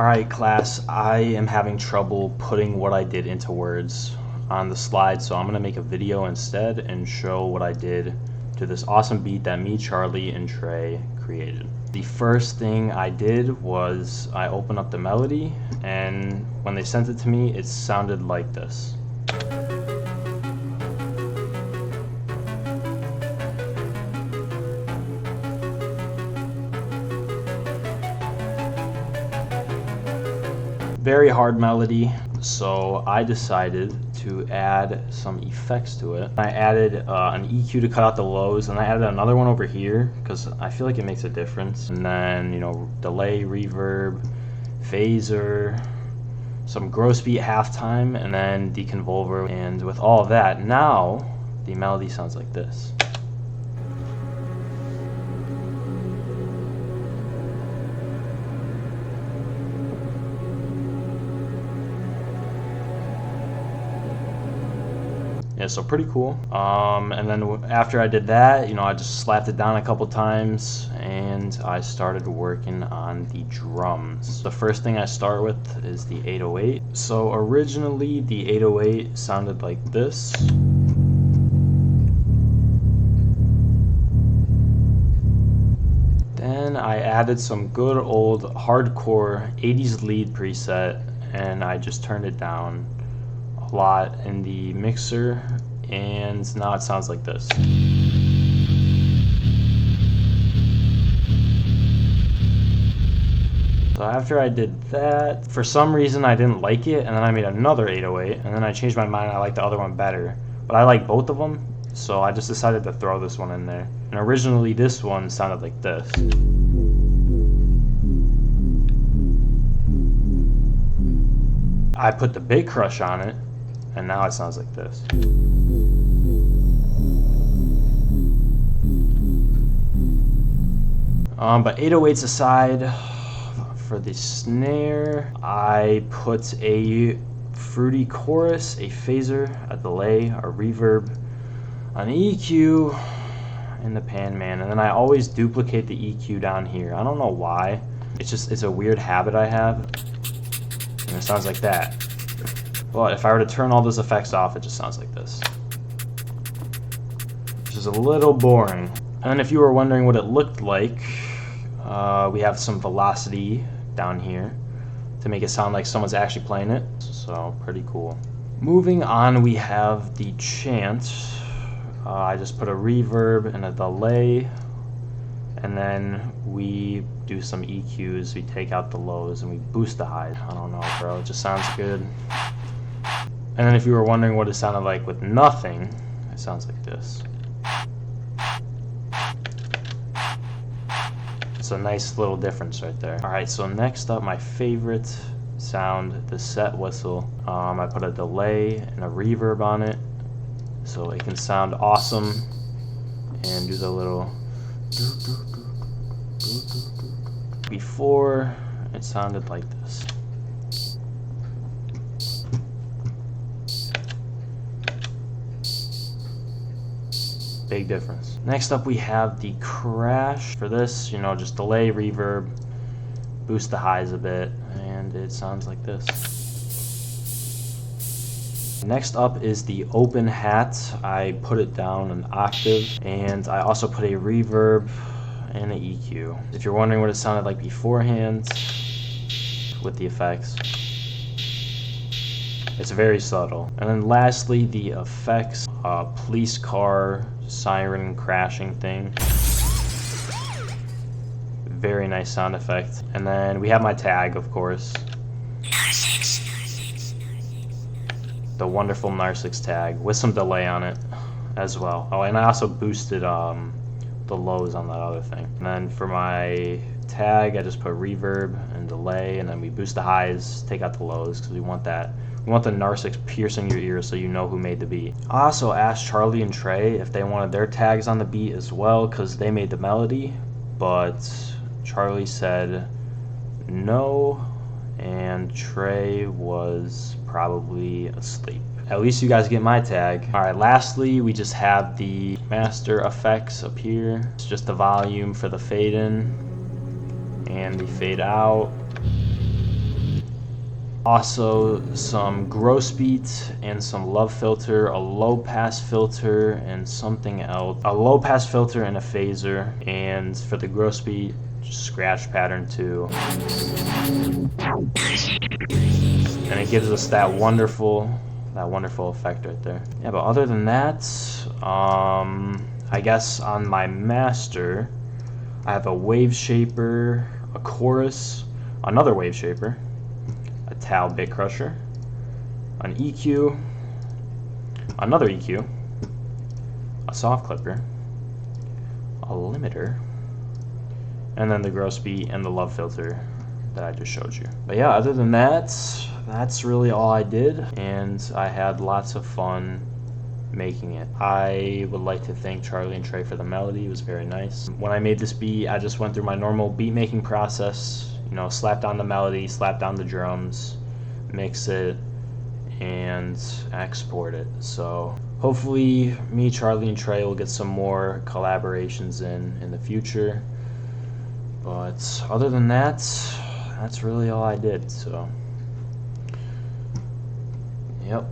Alright class, I am having trouble putting what I did into words on the slide, so I'm going to make a video instead and show what I did to this awesome beat that me, Charlie, and Trey created. The first thing I did was I opened up the melody, and when they sent it to me, it sounded like this. Very hard melody, so I decided to add some effects to it. I added an EQ to cut out the lows, and I added another one over here because I feel like it makes a difference. And then, delay, reverb, phaser, some gross beat halftime, and then deconvolver. And with all of that, now the melody sounds like this. Yeah, so pretty cool. And then after I did that, I just slapped it down a couple times and I started working on the drums. The first thing I start with is the 808. So originally the 808 sounded like this. Then I added some good old hardcore 80s lead preset and I just turned it down a lot in the mixer, and now it sounds like this. So after I did that, for some reason I didn't like it, and then I made another 808, and then I changed my mind. I like the other one better, but I like both of them, so I just decided to throw this one in there. And originally this one sounded like this. I put the Big Crush on it, and now it sounds like this. But 808s aside, for the snare, I put a fruity chorus, a phaser, a delay, a reverb, an EQ, and the pan man. And then I always duplicate the EQ down here. I don't know why. It's a weird habit I have. And it sounds like that. But if I were to turn all those effects off, it just sounds like this. Which is a little boring. And if you were wondering what it looked like, we have some velocity down here to make it sound like someone's actually playing it. So pretty cool. Moving on, we have the chant. I just put a reverb and a delay, and then we do some EQs. We take out the lows and we boost the highs. I don't know, bro, it just sounds good. And then if you were wondering what it sounded like with nothing, it sounds like this. It's a nice little difference right there. Alright, so next up, my favorite sound, the set whistle. I put a delay and a reverb on it so it can sound awesome, and do the little before it sounded like this. Big difference. Next up we have the crash. For this, just delay, reverb, boost the highs a bit, and it sounds like this. Next up is the open hat. I put it down an octave, and I also put a reverb and an EQ. If you're wondering what it sounded like beforehand with the effects, it's very subtle. And then lastly, the effects, police car, siren crashing thing. Very nice sound effect. And then we have my tag, of course. The wonderful Narsix tag with some delay on it as well. Oh, and I also boosted the lows on that other thing. And then for my tag, I just put reverb and delay, and then we boost the highs, take out the lows, because we want that. We want the Narsix piercing your ears so you know who made the beat. I also asked Charlie and Trey if they wanted their tags on the beat as well, because they made the melody, but Charlie said no, and Trey was probably asleep. At least you guys get my tag. Alright, lastly, we just have the master effects up here. It's just the volume for the fade in and the fade out. Also some gross beat and some love filter, a low pass filter, and something else. A low pass filter and a phaser. And for the gross beat, just scratch pattern 2. And it gives us that wonderful effect right there. Yeah, but other than that, I guess on my master, I have a wave shaper, a chorus, another wave shaper, a Tal bit crusher, an EQ, another EQ, a soft clipper, a limiter, and then the gross beat and the love filter that I just showed you. But yeah, other than that, that's really all I did, and I had lots of fun making it. I would like to thank Charlie and Trey for the melody. It was very nice. When I made this beat, I just went through my normal beat making process, you know, slap down the melody, slap down the drums, mix it, and export it. So hopefully me, Charlie, and Trey will get some more collaborations in the future. But other than that, that's really all I did. So yep.